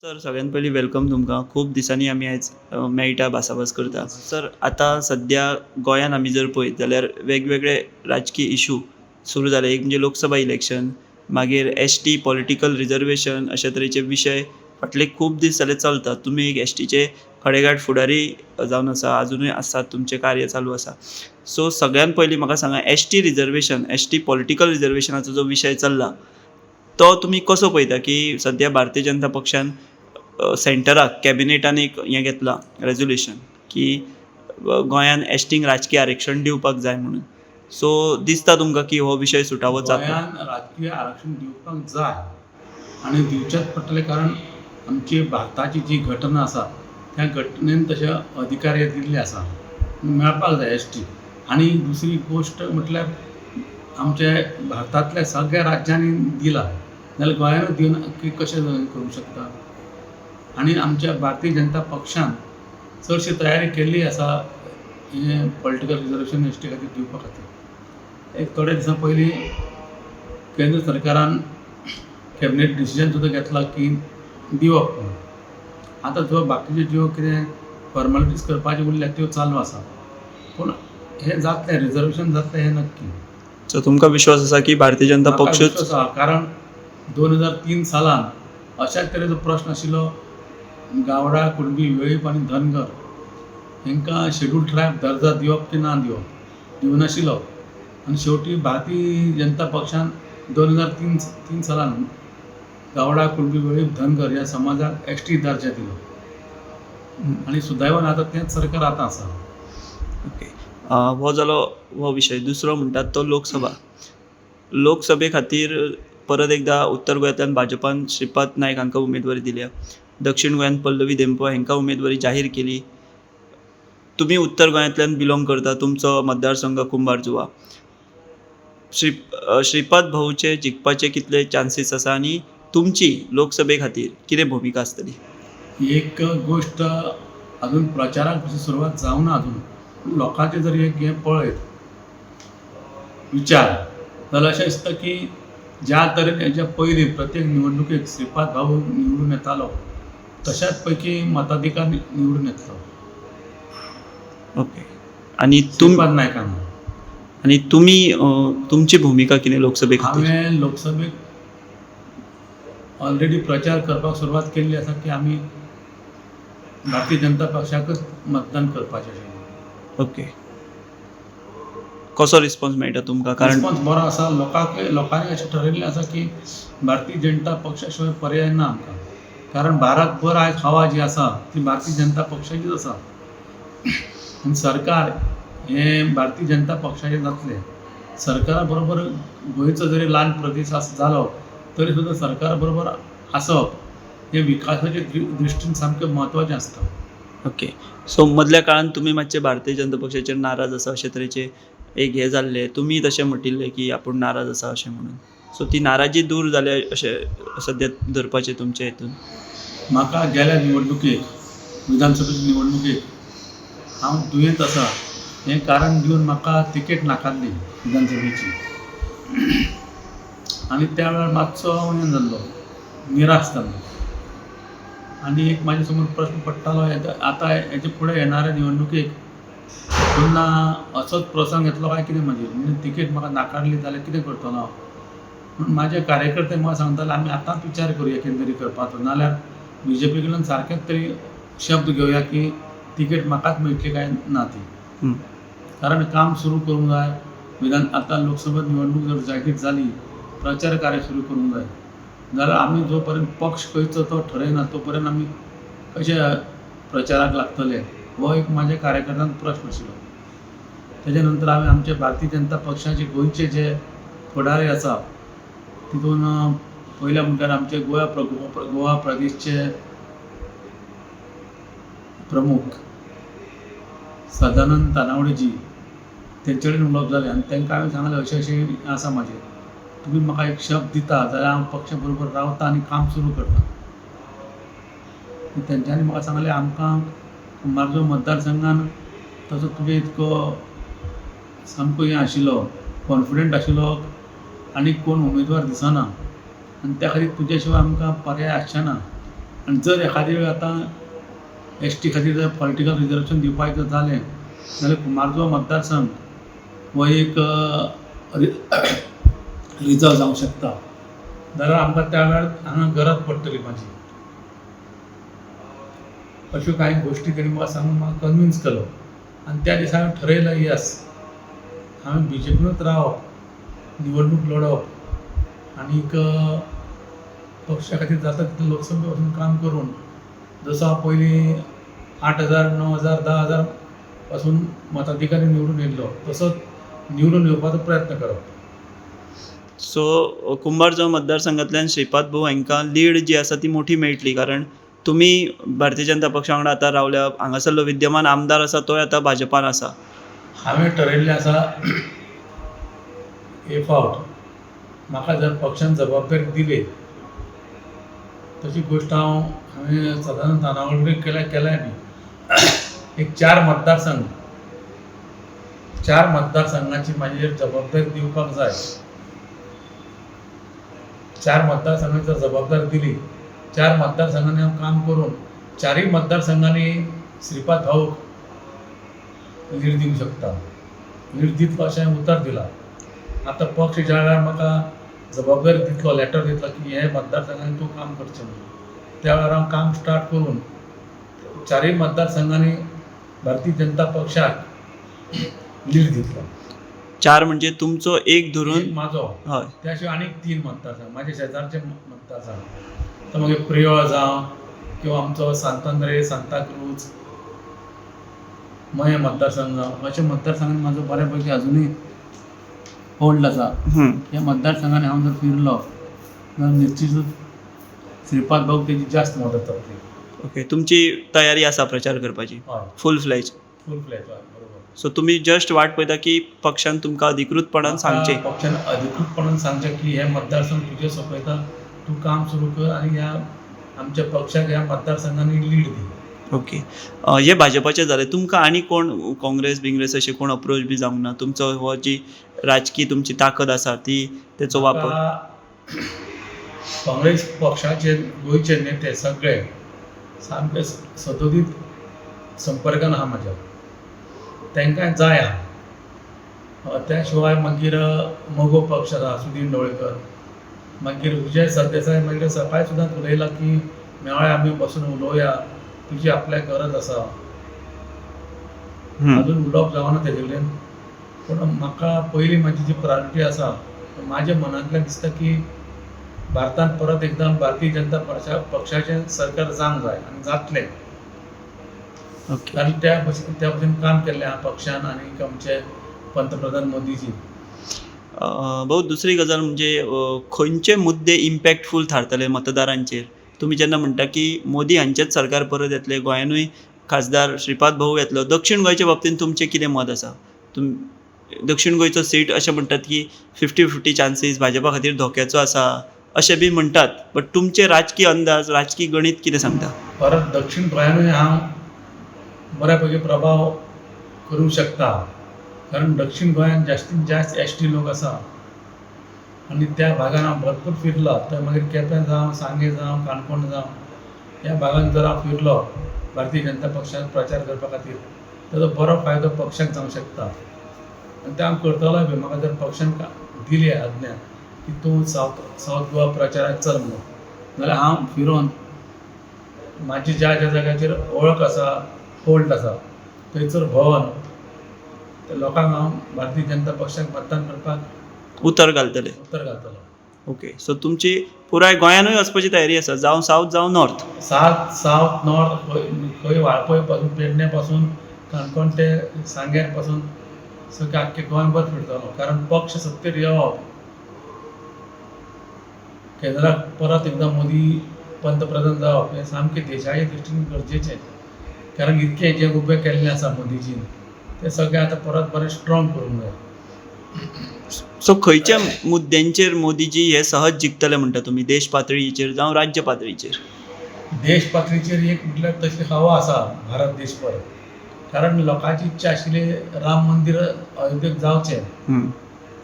Sir सगळ्यात पयलीं welcome तुमकां. खूब दिसांनी आमी आयज मेळटा, भासाभास करता. सर आतां सद्या गोंयांत आमी जर पळयत जाल्यार वेगवेगळे राजकीय इश्यू सुरू जाले. एक म्हणजे लोकसभा इलेक्शन, मागीर एस.टी. पॉलिटिकल रिजर्वेशन अशे तरेचे विशय फाटले खूब दीस जाले चलतात. तुमी एक एस.टीचे खडेगांठ फुडारी जावन आसा, अजुनूय आसात, तुमचें कार्य चालू आसा. सो सगळ्यात पयलीं म्हाका सांगा एस.टी. Reservation, ST. पॉलिटिकल रिजर्वेशनाचो जो विशय चल्ला, तो तुमी कसो पळयता की सद्या भारतीय जनता पक्षान सेंटराक कॅबिनेटान एक हें घेतलां रेजोल्युशन की गोंयांत एस.टींक राजकीय आरक्षण दिवपाक जाय म्हणून. सो दिसता तुमकां की हो विशय सुटावो जातलो? गोंयांत राजकीय आरक्षण दिवपाक जाय आनी दिवचेंच पडटलें, कारण आमची भारताची जी घटना आसा त्या घटनेन तशे अधिकार हे दिल्ले आसा, मेळपाक जाय एस.टी. आनी दुसरी गोश्ट म्हटल्यार आमचे भारतांतल्या सगळ्या राज्यांनी दिला, जाल्यार गोंयानूच दिवना की कशें करूंक शकता. आनी आमच्या भारतीय जनता पक्षान चडशी तयारी केल्ली आसा हें पॉलिटिकल रिजर्वेशन एस.टी. खातीर दिवपा खातीर. एक थोडे दिसां पयलीं केंद्र सरकारान कॅबिनेट डिसिजन सुद्दां घेतला की दिवप म्हणून. आतां जो बाकीच्यो ज्यो कितें फॉर्मेलिटीज करपाच्यो उरल्या त्यो चालू आसा, पूण हें जातलें, रिजर्वेशन जातलें हें नक्की. सो तुमकां विश्वास आसा की भारतीय जनता म्हाका पक्षूच? विश्वास आसा, कारण 2003 सालान अशाच तरेचो प्रश्न आशिल्लो. गावडा, कुणबी, वेळीप आनी धनगर हांकां शेड्यूल ट्रायब दर्जा दिवप की ना दिवप, दिवनाशिल्लो. आनी शेवटी भारतीय जनता पक्षान 2003 सालान गावडा, कुणबी, वेळीप, धनगर ह्या समाजाक एस.टी. दर्जा दिलो. आनी सुदैवान आतां तेंच सरकार आतां आसा. ओके. हो जालो हो विशय. दुसरो म्हणटात तो लोकसभा. लोकसभे खातीर परत एकदा उत्तर गोंयांतल्यान भाजपान श्रीपाद नायक हांकां उमेदवारी दिल्या. दक्षीण गोंयांत पल्लवी धेंपो हांकां उमेदवारी जाहीर केली. तुमी उत्तर गोंयांतल्यान बिलॉंग करता, तुमचो मतदारसंघ कुंभारजुवा. श्रीपाद भाऊचे जिखपाचे कितले चान्सीस आसा आनी तुमची लोकसभे खातीर कितें भुमिका आसतली? एक गोश्ट अजून प्रचाराक सुरवात जावना अजून, पूण लोकांचे जर एक हें पळयत विचार, जाल्यार अशें दिसता की ज्या तरेन हेच्या पयलीं प्रत्येक निवडणुकेक श्रीपाद भाऊ निवडून येतालो, तशाच पैकी मताधिकार निवडून येतलो ओके. आनी श्रीपाद नायकान. आनी तुमी तुमची भुमिका कितें लोकसभे खातीर? हांवें लोकसभेक ऑलरेडी प्रचार करपाक सुरवात केल्ली आसा की आमी भारतीय जनता पक्षाकच मतदान करपाचें अशें. ओके. कसो रिस्पॉन्स मेळटा तुमकां? कारण रिस्पॉन्स बरो आसा. लोकांनी अशें ठरयल्लें आसा की भारतीय जनता पक्षा शिवाय पर्याय ना आमकां, कारण भारतभर आयज हवा जी आसा ती भारतीय जनता पक्षाचीच आसा. आनी सरकार हें भारतीय जनता पक्षाचें जातलें. सरकारा बरोबर गोंयचो जरी ल्हान प्रदेश जालो तरी सुद्दां सरकारा बरोबर आसप हें विकासाचे दृश्टीन सामकें म्हत्वाचें आसता. ओके. सो मदल्या काळान तुमी मातशे भारतीय जनता पक्षाचेर नाराज आसा अशे तरेचे एक हें जाल्लें. तुमी तशें म्हणिल्लें की आपूण नाराज आसा अशें म्हणून. सो ती नाराजी दूर जाल्या अशें सद्या धरपाचें तुमचे हितून? म्हाका गेल्या निवडणुकेक, विधानसभेच्या निवडणुकेक हांव दुयेंत आसा हें कारण दिवन म्हाका तिकेट नाकारली विधानसभेची. आनी त्या वेळार मातसो हांव हें जाल्लो, निराश जाल्लो. आनी एक म्हाजे समोर प्रश्न पडटालो, आतां हेचे फुडें येणाऱ्या निवडणुकेक पुन्हा असोच प्रसंग येतलो काय कितें म्हाजेर, म्हणजे तिकेट म्हाका नाकारली जाल्यार कितें करतलो हांव. म्हणून म्हाजे कार्यकर्ते म्हाका सांगताले आमी आतांच विचार करुया कितें तरी करपाचो, नाल्यार बी.जे.पी. कडल्यान सारकेंच तरी शब्द घेवया की तिकेट म्हाकाच मेळटली काय ना ती. कारण काम सुरू करूंक जाय. आतां लोकसभा निवडणूक जर जाहीर जाली, प्रचार कार्य सुरू करूंक जाय, जाल्यार आमी जो पर्यंत पक्ष खंयचो तो ठरयना तो पर्यंत आमी कशे प्रचाराक लागतले, हो एक म्हाज्या कार्यकर्त्यांक प्रश्न आशिल्लो. तेज्या नंतर हांवें आमचे भारतीय जनता पक्षाचे गोंयचे जे फुडारी आसा तितून पयल्या म्हणल्यार आमचे गोवा प्रदेशचे प्रमुख सदानंद तानावडेजी तेंचे कडेन उलोवप जालें आनी तांकां हांवें सांगलें अशें अशें आसा म्हाजें, तुमी म्हाका एक शब्द दिता जाल्यार हांव पक्षा बरोबर रावता आनी काम सुरू करता. तेंच्यांनी म्हाका सांगलें आमकां कुंभारजुवा मतदारसंघान तसो तुजे इतको सामको हें आशिल्लो, कॉन्फिडंट आशिल्लो आनी कोण उमेदवार दिसना, आनी त्या खातीर तुज्या शिवाय आमकां पर्याय आसचें ना. आनी जर एखादी वेळ आतां एस टी खातीर जर पॉलिटिकल रिजर्वेशन दिवपाचें जालें जाल्यार कुमारजुंवा मतदारसंघ हो एक रिजर्व जावंक शकता. जाल्यार आमकां त्या वेळार हांगा गरज पडटली म्हाजी. अश्यो कांय गोश्टी तेणी म्हाका सांगून म्हाका कन्विन्स केलो आनी त्या दिसा हांवें ठरयलें येस हांवें बी जे पीनूच रावप, निवडणूक लडप आनीक पक्षा खातीर जाता तितलें लोकसभे वचून काम करून जसो हांव पयलीं 8,000, 9,000, 10,000 पासून मताधिकारी निवडून येयल्लो तसोच निवडून येवपाचो प्रयत्न करप. सो कुंभारजुंवा मतदारसंघांतल्यान श्रीपाद भाऊ हांकां लीड जी आसा ती मोठी मेळटली, कारण तुमी भारतीय जनता पक्षा वांगडा आतां रावल्या, हांगासरलो विद्यमान आमदार आसा तोय आतां भाजपान आसा. हांवें ठरयिल्लें आसा हे फावट म्हाका जर पक्षान जबाबदारी दिली तशी गोश्ट हांवें सदानंद नानावळकर केल्या बी एक 4 मतदारसंघाची म्हाजेर जबाबदारी दिवपाक जाय. 4 मतदारसंघांची जर जबाबदारी दिली, 4 मतदारसंघांनी हांव काम करून 4य मतदारसंघांनी श्रीपाद भाऊक लीड दिवंक शकता. लीड दितलो अशें हांवें उतर दिलां. आतां पक्ष ज्या वेळार म्हाका जबाबदारी दितलो, लेटर दितलो की हे मतदारसंघांनी तूं काम करचें म्हणून, त्या वेळार हांव काम स्टार्ट करून 4य मतदारसंघांनी भारतीय जनता पक्षाक लीड दितलो. 4 म्हणजे तुमचो एक धरून एक म्हाजो, हय, त्या शिवाय आनीक 3 मतदारसंघ म्हाजे शेजारचे मतदारसंघ. तो मागीर प्रियोळ जावं किंवा आमचो सांतांद्रे, सांताक्रूज, मये मतदारसंघ अशे मतदारसंघांनी म्हाजो बऱ्यापैकी अजुनूय होल्ड आसा. ह्या मतदारसंघांनी हांव जर फिरलो जाल्यार निश्चितूच श्रीपाद भाऊक तेजी जास्त मदत जातली. ओके, तुमची तयारी आसा प्रचार करपाची हय, फूल फ्लेज. फूल फ्लॅज हय, बरोबर. सो तुमी जस्ट वाट पळयता की पक्षान तुमकां अधिकृतपणान सांगचें. पक्षान अधिकृतपणान सांगचें की हे मतदारसंघ तुजे सोंपयता, तूं काम सुरू कर आनी ह्या आमच्या पक्षाक ह्या मतदारसंघांनी लीड दी. ओके, हे भाजपाचें जालें. तुमकां आनी कोण बिंग्रेस अशें कोण अप्रोच बी जावंक ना? तुमचो हो जी राजकीय तुमची ताकद आसा ती तेचो वापर. काँग्रेस पक्षाचे गोंयचे नेते सगळे सामके सतोदीत संपर्कान आहा म्हाज्या, तांकां जाय आहा. त्या शिवाय मागीर मोगो पक्ष आसा, सुदीन ढवळकर, मागीर विजय सरदेसाय मागीर सकाळी सुद्दां उलयला की मेळ्या आमी बसून उलोवया, तुजी आपल्याक गरज आसा. अजून उलोवप जावना तेजे कडेन, पूण म्हाका पयली म्हाजी जी प्रायोरिटी आसा म्हाज्या मनांतल्यान दिसता की भारतांत परत एकदा भारतीय जनता पक्षाचें सरकार जावंक जाय आनी जातलें. ओके, कारण त्या भशेन काम केल्लें आहा पक्षान आनी आमचे पंतप्रधान मोदीजी. भाऊ दुसरी गजाल म्हणजे खंयचे मुद्दे इम्पॅक्टफूल थारतले मतदारांचेर? तुमी जेन्ना म्हणटा की मोदी हांचेच सरकार परत येतले, गोंयानूय खासदार श्रीपाद भाऊ येतलो, दक्षिण गोंयच्या बाबतींत तुमचें कितें मत आसा? दक्षिण गोंयचो सीट अशें म्हणटात की 50-50 चान्सीस भाजपा खातीर धोक्याचो आसा अशें बी म्हणटात, बट तुमचे राजकीय अंदाज, राजकीय गणित कितें सांगता? परत दक्षिण गोंयानूय हांव बऱ्यापैकी प्रभाव करूंक शकता, कारण दक्षिण गोंयांत जास्तीत जास्त ST लोक आसा आनी त्या भागान हांव भरपूर फिरलो. थंय मागीर केपें जावं, सांगे जावं, काणकोण जावं, ह्या भागान जर हांव फिरलो भारतीय जनता पक्षाक प्रचार करपा खातीर ताजो बरो फायदो पक्षाक जावंक शकता आनी तें हांव करतलोय बी. म्हाका जर पक्षान दिली आज्ञा की तूं सावथ गोवा प्रचाराक चल म्हणून, जाल्यार हांव फिरोन म्हाजी ज्या ज्या जाग्याचेर वळख आसा, होल्ड आसा, थंयसर भोंवन त्या लोकांक हांव भारतीय जनता पक्षाक मतदान करपाक उतर घालतले. घालतलो. ओके, सो तुमची पुराय गोंयानूय वचपाची तयारी आसा, जावं सावथ जावं नॉर्थ? सावथ नॉर्थ, खंय वाळपय पासून, पेडणे पासून, काणकोण ते सांगेर पासून सगळें आख्खे गोंयभर फिरतलो. कारण पक्ष सत्तेर येवप, केंद्राक परत एकदा मोदी पंतप्रधान जावप हें सामकें देशाचे दृश्टीन गरजेचें. कारण इतके जे उबे केल्लें आसा मोदीजीन ते सगळें आतां परत बरें स्ट्रॉंग करूंक जाय. सो खंयच्या मुद्द्यांचेर मोदीजी हे सहज जिखतले म्हणटा तुमी, देश पातळीचेर जावं राज्य पातळीचेर? देश पातळीचेर एक म्हटल्यार तशी हवा आसा भारत देशभर, कारण लोकांची इच्छा आशिल्ली राम मंदिर अयोध्येक जावचें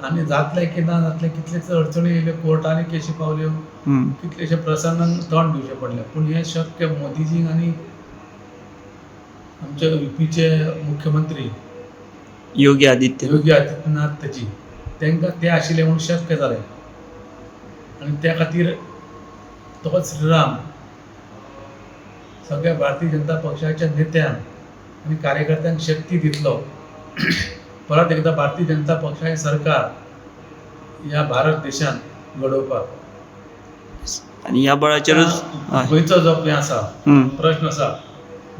आनी जातले की ना जातले कितलेच अडचणी येयल्यो कोर्टांनी केशी पावल्यो हम्म. कितलेशे प्रसंगांक तोंड दिवचें पडलें पूण हें शक्य मोदीजींक आनी आमचे युपीचे मुख्यमंत्री योगी आदित्य योगी आदित्यनाथ जी तांकां ते आशिल्ले म्हणून शक्य जालें आनी त्या खातीर तो श्रीराम सगळ्या भारतीय जनता पक्षाच्या नेत्यांक आनी कार्यकर्त्यांक शक्ती दितलो परत एकदा भारतीय जनता पक्षाचें सरकार ह्या भारत देशान घडोवपाक आणि या बळाचेरच हय. गोंयचो जो पळय आसा हम्म. प्रश्न आसा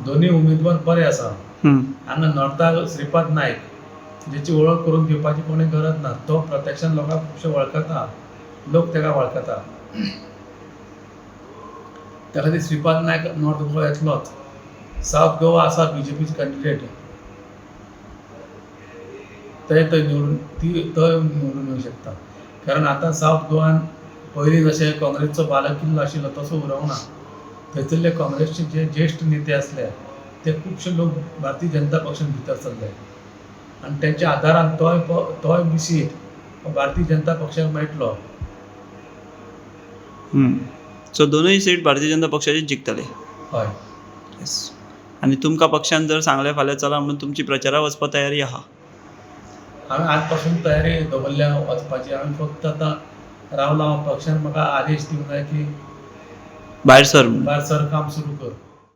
दोन्ही उमेदवार बरे आसा हम्म. हांगा नॉर्थाक श्रीपाद नायक जेची वळख करून दिवपाची कोणी गरज ना तो प्रत्यक्षान लोकांक खुबशे वळखता लोक ताका वळखता त्या खातीर श्रीपाद नायक नॉर्थ गोवा येतलोच सावथ गोवा आसा बीजेपीचे कॅन्डिडेट थंय निवडून येवंक शकता कारण आतां सावथ गोवान पयलीं जशें काँग्रेसचो बालेकिल्लो आशिल्लो तसो उरूंक ना थंयसरले काँग्रेसचे जे ज्येश्ठ नेते आसले ते खुबशे लोक भारतीय जनता पक्षान भितर सरले आनी तेंच्या आदारान तोय बी सीट भारतीय जनता पक्षाक मेळटलो सो दोनूय सीट भारतीय जनता पक्षाचे जिखतले. हय येस. आनी तुमकां पक्षान जर सांगलें फाल्यां चला म्हणून तुमची प्रचाराक वचपा तयारी आहा? हांवें आज पासून तयारी दवरल्या वचपाची हांवें फक्त आतां रावला पक्षान म्हाका आदेश दिवंक जाय की भायर सर म्हणून. भायर सर काम सुरू कर